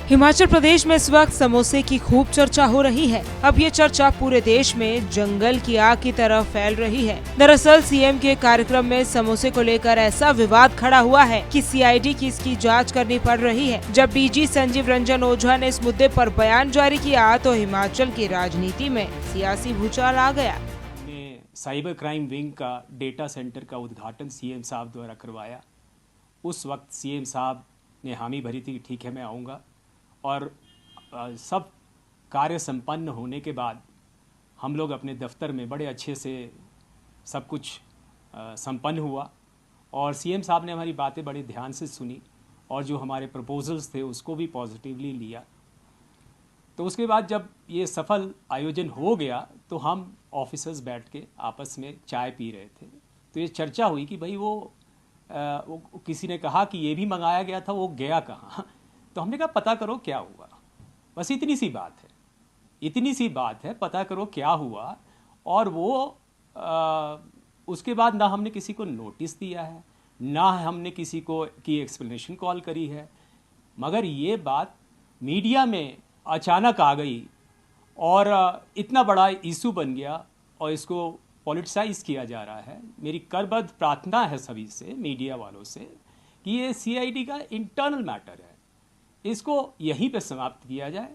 हिमाचल प्रदेश में इस वक्त समोसे की खूब चर्चा हो रही है। अब ये चर्चा पूरे देश में जंगल की आग की तरह फैल रही है। दरअसल सीएम के कार्यक्रम में समोसे को लेकर ऐसा विवाद खड़ा हुआ है कि सीआईडी की इसकी जांच करनी पड़ रही है। जब डीजी संजीव रंजन ओझा ने इस मुद्दे पर बयान जारी किया तो हिमाचल की राजनीति में सियासी भूचाल आ गया। साइबर क्राइम विंग का डेटा सेंटर का उद्घाटन सीएम साहब द्वारा करवाया। उस वक्त सीएम साहब ने हामी भरी थी, ठीक है मैं आऊँगा। और सब कार्य संपन्न होने के बाद हम लोग अपने दफ्तर में बड़े अच्छे से सब कुछ संपन्न हुआ और सीएम साहब ने हमारी बातें बड़े ध्यान से सुनी और जो हमारे प्रपोजल्स थे उसको भी पॉजिटिवली लिया। तो उसके बाद जब ये सफल आयोजन हो गया तो हम ऑफिसर्स बैठ के आपस में चाय पी रहे थे। तो ये चर्चा हुई कि भाई वो किसी ने कहा कि ये भी मंगाया गया था, वो गया कहाँ। तो हमने कहा पता करो क्या हुआ, बस इतनी सी बात है, पता करो क्या हुआ। और वो उसके बाद ना हमने किसी को नोटिस दिया है, ना हमने किसी को की एक्सप्लेनेशन कॉल करी है, मगर ये बात मीडिया में अचानक आ गई और इतना बड़ा इशू बन गया और इसको पॉलिटिसाइज किया जा रहा है। मेरी करबद्ध प्रार्थना है सभी से, मीडिया वालों से, कि ये सीआईडी का इंटरनल मैटर है, इसको यहीं पे समाप्त किया जाए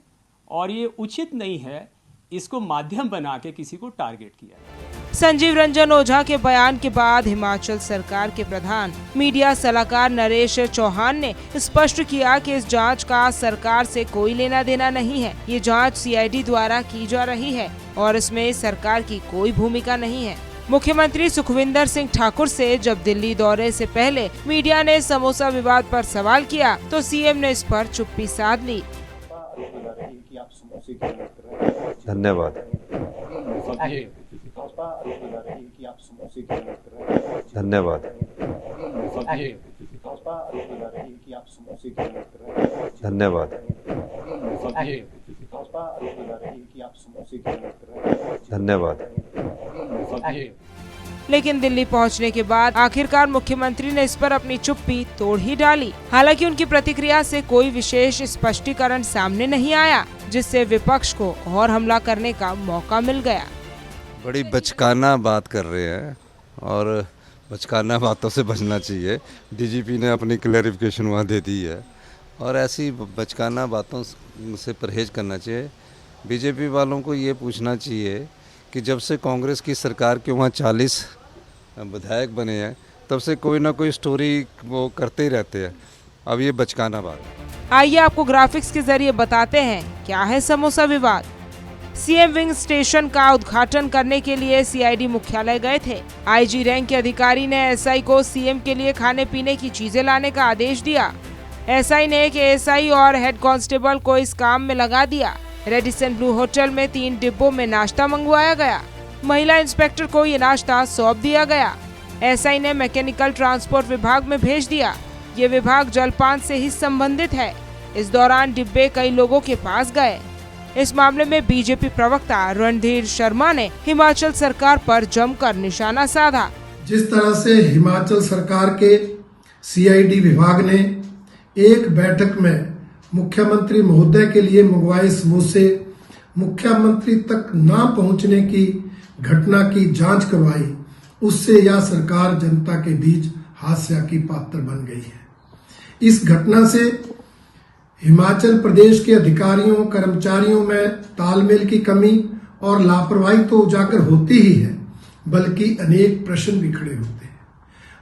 और ये उचित नहीं है इसको माध्यम बना के किसी को टारगेट किया जाए। संजीव रंजन ओझा के बयान के बाद हिमाचल सरकार के प्रधान मीडिया सलाहकार नरेश चौहान ने स्पष्ट किया कि इस जांच का सरकार से कोई लेना देना नहीं है। ये जांच सीआईडी द्वारा की जा रही है और इसमें सरकार की कोई भूमिका नहीं है। मुख्यमंत्री सुखविंदर सिंह ठाकुर से जब दिल्ली दौरे से पहले मीडिया ने समोसा विवाद पर सवाल किया तो सीएम ने इस पर चुप्पी साध ली। धन्यवाद। धन्यवाद। धन्यवाद। धन्यवाद। लेकिन दिल्ली पहुंचने के बाद आखिरकार मुख्यमंत्री ने इस पर अपनी चुप्पी तोड़ ही डाली। हालांकि उनकी प्रतिक्रिया से कोई विशेष स्पष्टीकरण सामने नहीं आया, जिससे विपक्ष को और हमला करने का मौका मिल गया। बड़ी बचकाना बात कर रहे हैं और बचकाना बातों से बचना चाहिए। डीजीपी ने अपनी क्लैरिफिकेशन वहाँ दे दी है और ऐसी बचकाना बातों से परहेज करना चाहिए। बीजेपी वालों को ये पूछना चाहिए कि जब से कांग्रेस की सरकार के वहाँ 40 विधायक बने हैं तब से कोई ना कोई स्टोरी वो करते ही रहते हैं। अब ये बचकाना बात है। आइए आपको ग्राफिक्स के जरिए बताते हैं क्या है समोसा विवाद। सीएम विंग स्टेशन का उद्घाटन करने के लिए सीआईडी मुख्यालय गए थे। आईजी रैंक के अधिकारी ने एसआई को सीएम के लिए खाने पीने की चीजें लाने का आदेश दिया। एसआई ने एएसआई और हेड कांस्टेबल को इस काम में लगा दिया। रेडिसन ब्लू होटल में 3 डिब्बों में नाश्ता मंगवाया गया। महिला इंस्पेक्टर को ये नाश्ता सौंप दिया गया। एसआई ने मैकेनिकल ट्रांसपोर्ट विभाग में भेज दिया। ये विभाग जलपान से ही संबंधित है। इस दौरान डिब्बे कई लोगों के पास गए। इस मामले में बीजेपी प्रवक्ता रणधीर शर्मा ने हिमाचल सरकार पर जमकर निशाना साधा। जिस तरह से हिमाचल सरकार के सीआईडी विभाग ने एक बैठक में मुख्यमंत्री महोदय के लिए मंगवाए समोसे मुख्यमंत्री तक न पहुंचने की घटना की जांच करवाई, उससे यह सरकार जनता के बीच हास्य की पात्र बन गई है। इस घटना से हिमाचल प्रदेश के अधिकारियों कर्मचारियों में तालमेल की कमी और लापरवाही तो उजागर होती ही है, बल्कि अनेक प्रश्न भी खड़े होते हैं।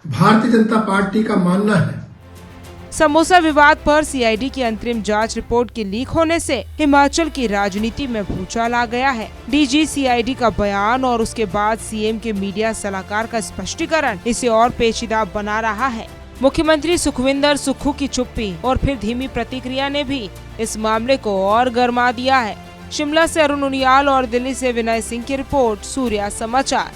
भारतीय जनता पार्टी का मानना है समोसा विवाद पर सीआईडी की अंतरिम जांच रिपोर्ट के लीक होने से हिमाचल की राजनीति में भूचाल आ गया है। डीजी सीआईडी का बयान और उसके बाद सीएम के मीडिया सलाहकार का स्पष्टीकरण इसे और पेचीदा बना रहा है। मुख्यमंत्री सुखविंदर सुक्खू की चुप्पी और फिर धीमी प्रतिक्रिया ने भी इस मामले को और गर्मा दिया है। शिमला से अरुण उनियाल और दिल्ली से विनय सिंह की रिपोर्ट, सूर्या समाचार।